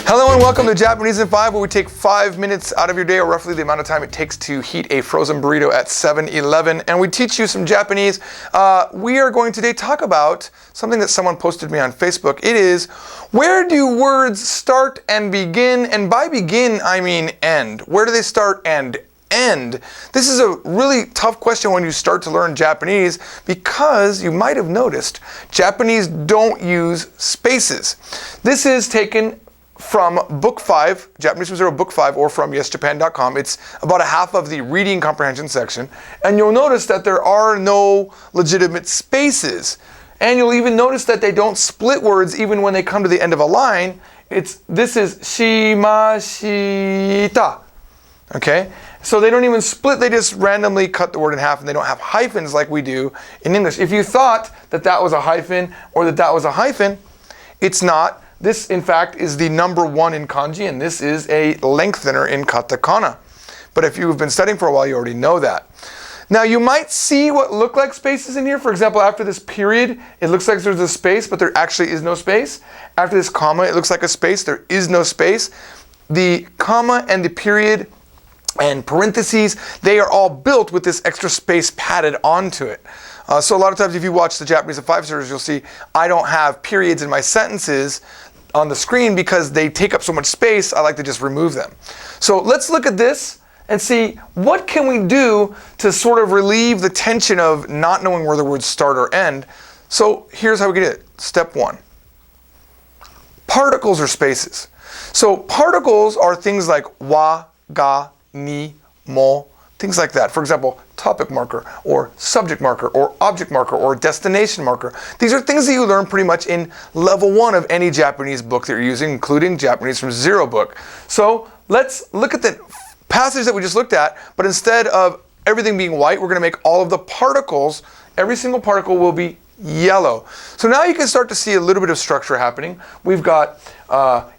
Hello and welcome to Japanese in 5, where we take 5 minutes out of your day, or roughly the amount of time it takes to heat a frozen burrito at 7-Eleven, and we teach you some Japanese. We are going today talk about something that someone posted me on Facebook. It is, where do words start and begin? And by begin, I mean end. Where do they start and end? This is a really tough question when you start to learn Japanese, because you might have noticed Japanese don't use spaces. This is taken from Book 5, Japanese from Zero Book 5, or from YesJapan.com. It's about a half of the reading comprehension section. And you'll notice that there are no legitimate spaces. And you'll even notice that they don't split words even when they come to the end of a line. This is shimashita. Okay? So they don't even split, they just randomly cut the word in half, and they don't have hyphens like we do in English. If you thought that that was a hyphen or that that was a hyphen, it's not. This, in fact, is the number 1 in kanji, and this is a lengthener in katakana. But if you've been studying for a while, you already know that. Now, you might see what look like spaces in here. For example, after this period, it looks like there's a space, but there actually is no space. After this comma, it looks like a space. There is no space. The comma and the period and parentheses, they are all built with this extra space padded onto it. So a lot of times if you watch the Japanese in 5 series, you'll see I don't have periods in my sentences on the screen because they take up so much space. I like to just remove them. So let's look at this and see what can we do to sort of relieve the tension of not knowing where the words start or end. So here's how we get it. Step 1. Particles or spaces. So particles are things like wa, ga, ni, mo, things like that. For example, topic marker or subject marker or object marker or destination marker. These are things that you learn pretty much in level 1 of any Japanese book that you're using, including Japanese from Zero book. So let's look at the passage that we just looked at, but instead of everything being white, we're going to make all of the particles, every single particle will be yellow. So now you can start to see a little bit of structure happening. We've got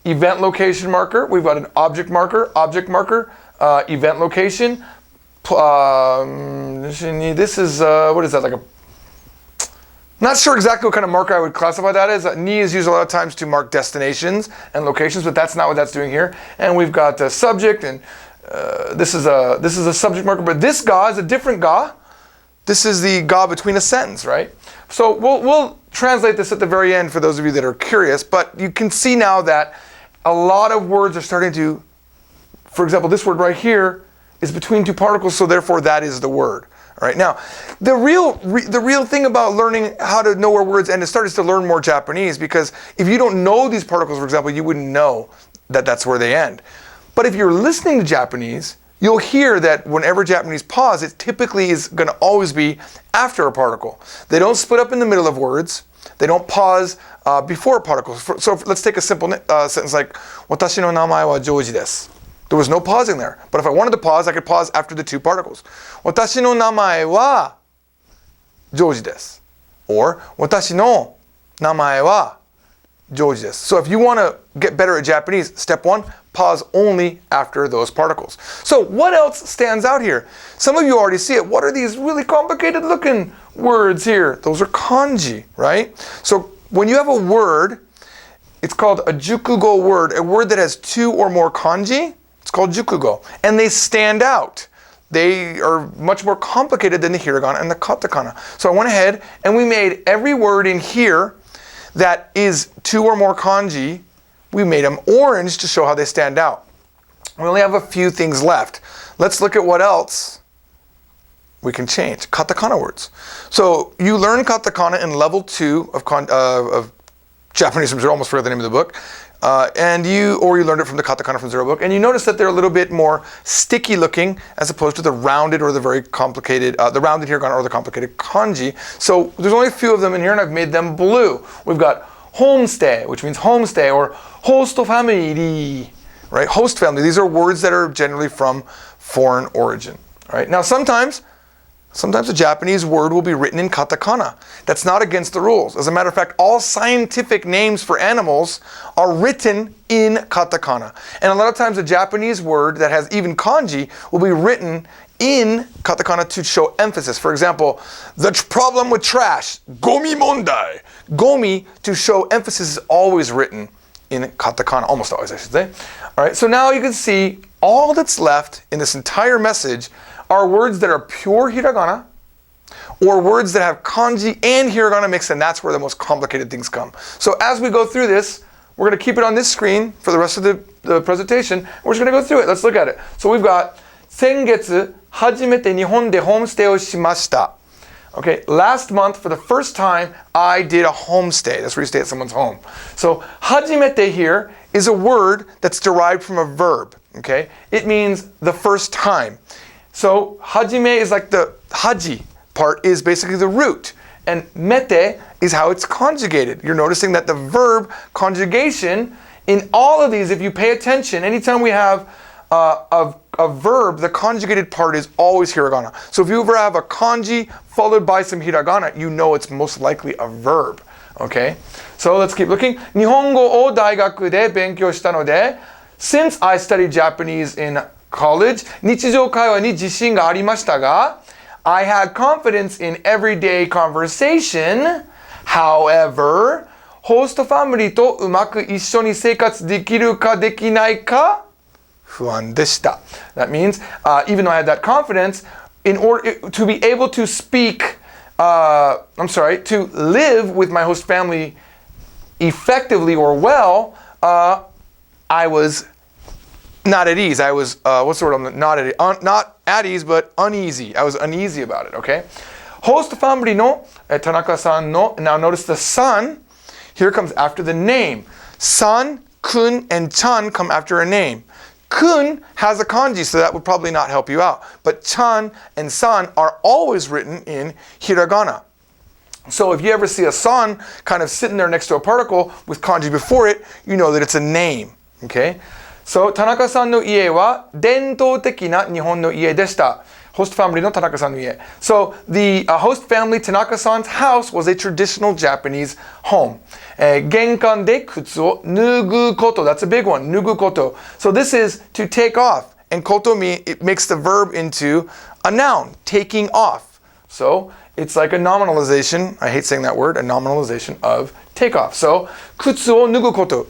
event location marker, we've got an object marker, event location. This is, what is that, like a, not sure exactly what kind of marker I would classify that as. Ni is used a lot of times to mark destinations and locations, but that's not what that's doing here. And we've got a subject, and this is a subject marker, but this ga is a different ga. This is the ga between a sentence, right? So we'll translate this at the very end for those of you that are curious, but you can see now that a lot of words are starting to, for example, this word right here is between 2 particles, so therefore that is the word. All right, now, the real thing about learning how to know where words end and start is to learn more Japanese, because if you don't know these particles, for example, you wouldn't know that that's where they end. But if you're listening to Japanese, you'll hear that whenever Japanese pause, it typically is going to always be after a particle. They don't split up in the middle of words. They don't pause before a particle. So let's take a simple sentence like, Watashi no namae wa Joji desu. There was no pausing there. But if I wanted to pause, I could pause after the 2 particles. Watashi no namae wa Joji desu. Or watashi no namae wa Joji desu. So if you want to get better at Japanese, step 1, pause only after those particles. So what else stands out here? Some of you already see it. What are these really complicated looking words here? Those are kanji, right? So when you have a word, it's called a jukugo word, a word that has 2 or more kanji. It's called jukugo, and they stand out. They are much more complicated than the hiragana and the katakana. So I went ahead and we made every word in here that is 2 or more kanji, we made them orange to show how they stand out. We only have a few things left. Let's look at what else we can change. Katakana words. So you learn katakana in level 2 of Japanese from Zero, almost forgot the name of the book. You learned it from the katakana from Zero book, and you notice that they're a little bit more sticky looking as opposed to the rounded or the very complicated, the rounded hiragana or the complicated kanji. So there's only a few of them in here, and I've made them blue. We've got homestay, which means homestay, or host family, right? Host family. These are words that are generally from foreign origin, right? Now sometimes a Japanese word will be written in katakana. That's not against the rules. As a matter of fact, all scientific names for animals are written in katakana. And a lot of times a Japanese word that has even kanji will be written in katakana to show emphasis. For example, the problem with trash, gomi mondai. Gomi, to show emphasis, is always written in katakana, almost always I should say. All right, so now you can see all that's left in this entire message are words that are pure hiragana or words that have kanji and hiragana mixed, and that's where the most complicated things come. So as we go through this, we're going to keep it on this screen for the rest of the presentation. We're just going to go through it. Let's look at it. So we've got 先月初めて日本でホームステイをしました。Okay, last month, for the first time, I did a homestay. That's where you stay at someone's home. So, hajimete here is a word that's derived from a verb. Okay, it means the first time. So, hajime is like the haji part is basically the root. And mete is how it's conjugated. You're noticing that the verb conjugation in all of these, if you pay attention, anytime we have a verb, the conjugated part is always hiragana. So if you ever have a kanji followed by some hiragana, you know it's most likely a verb. Okay? So let's keep looking. 日本語を大学で勉強したので、since I studied Japanese in college, 日常会話に自信がありましたが、I had confidence in everyday conversation. However, ホーストファミリーとうまく一緒に生活できるかできないか不安でした。That means, even though I had that confidence, in order to be able to speak, to live with my host family effectively or well, I was not at ease. I was, what's the word? I'm not at ease, but uneasy. I was uneasy about it, okay? Host family no Tanaka-san no, now notice the san, here comes after the name. San, kun, and chan come after a name. Kun has a kanji, so that would probably not help you out. But chan and san are always written in hiragana. So if you ever see a san kind of sitting there next to a particle with kanji before it, you know that it's a name. Okay? So, Tanaka-san no ie wa dentō teki na Nihon no ie deshita. Host family no Tanaka-san no ie. So, the host family, Tanaka-san's house, was a traditional Japanese home. Genkan de kutsu o nugu koto. That's a big one. Nugu koto. So, this is to take off. And koto it makes the verb into a noun, taking off. So, it's like a nominalization. I hate saying that word. A nominalization of take off. So, kutsu o nugu koto.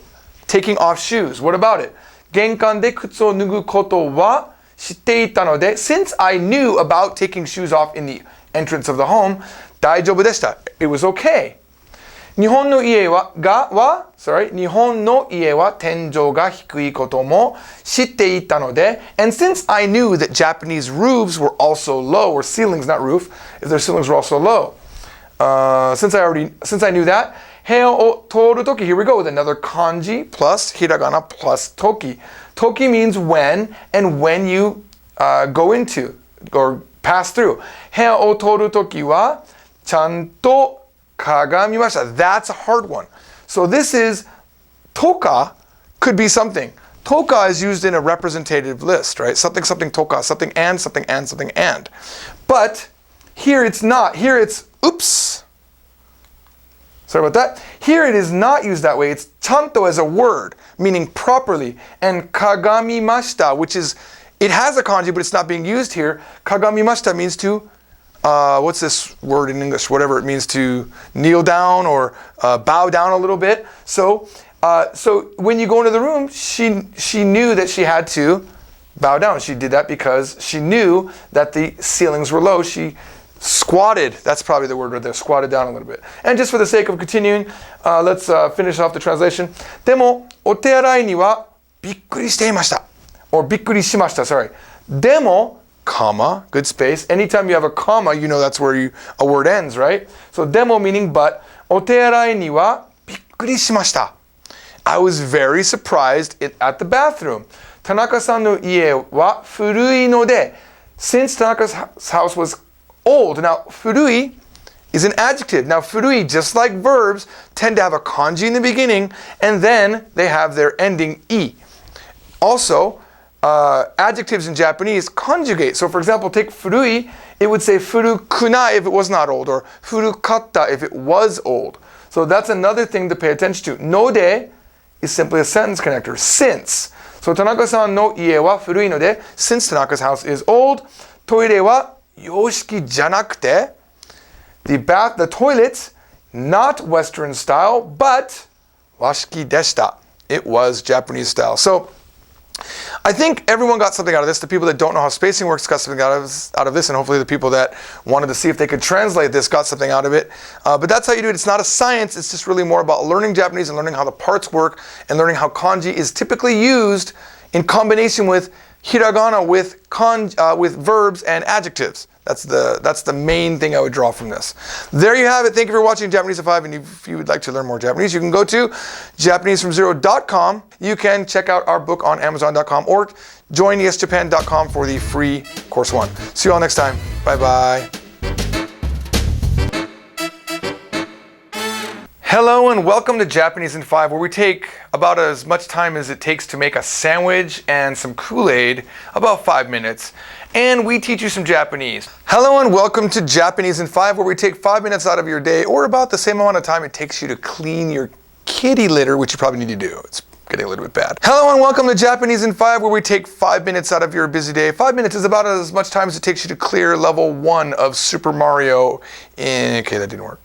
Taking off shoes. What about it? Genkan de kutsu o nugu koto wa shitteita node. Since I knew about taking shoes off in the entrance of the home, daijoubu deshita. It was okay. Nihon no ie wa tenjou ga hikui koto mo shitteita node. And since I knew that Japanese roofs were also low, or ceilings, not roof, if their ceilings were also low. Since I knew that, Heo o toru toki, here we go with another kanji plus hiragana plus toki. Toki means when, and when you go into or pass through. Heo o toru toki wa chanto kagamimashita. That's a hard one. So this is toka could be something. Toka is used in a representative list, right? Something, something toka, something and, something and, something and. But here it's not. Here it's oops. Sorry about that. Here it is not used that way. It's chanto as a word, meaning properly. And kagamimashita, which is, it has a kanji, but it's not being used here. Kagamimashita means to, what's this word in English? Whatever it means to kneel down or bow down a little bit. So when you go into the room, she knew that she had to bow down. She did that because she knew that the ceilings were low. She squatted, that's probably the word right there, squatted down a little bit. And just for the sake of continuing, let's finish off the translation. でも、お手洗いにはびっくりしていました。Or びっくりしました, sorry. でも, comma, good space. Anytime you have a comma, you know that's where a word ends, right? So でも meaning but, お手洗いにはびっくりしました. I was very surprised at the bathroom. Tanaka-san no ie wa furui no de. Since Tanaka's house was old. Now, furui is an adjective. Now, furui, just like verbs, tend to have a kanji in the beginning, and then they have their ending i. Also, adjectives in Japanese conjugate. So, for example, take furui, it would say furukunai if it was not old, or furukatta if it was old. So that's another thing to pay attention to. Node is simply a sentence connector. Since. So, Tanaka-san no ie wa furui no de, since Tanaka's house is old, toire wa yoshiki janakute, the toilets, not Western style, but washiki deshita. It was Japanese style. So I think everyone got something out of this. The people that don't know how spacing works got something out of this, and hopefully the people that wanted to see if they could translate this got something out of it. But that's how you do it. It's not a science. It's just really more about learning Japanese and learning how the parts work and learning how kanji is typically used in combination with hiragana, with verbs and adjectives. That's the main thing I would draw from this. There you have it. Thank you for watching Japanese at 5. And if you would like to learn more Japanese, you can go to JapaneseFromZero.com. You can check out our book on Amazon.com or join ESJapan.com for the free course 1. See you all next time. Bye-bye. Hello and welcome to Japanese in 5, where we take about as much time as it takes to make a sandwich and some Kool-Aid, about 5 minutes, and we teach you some Japanese. Hello and welcome to Japanese in 5, where we take 5 minutes out of your day, or about the same amount of time it takes you to clean your kitty litter, which you probably need to do. It's getting a little bit bad. Hello and welcome to Japanese in 5, where we take 5 minutes out of your busy day. 5 minutes is about as much time as it takes you to clear level 1 of Super Mario. Okay, that didn't work.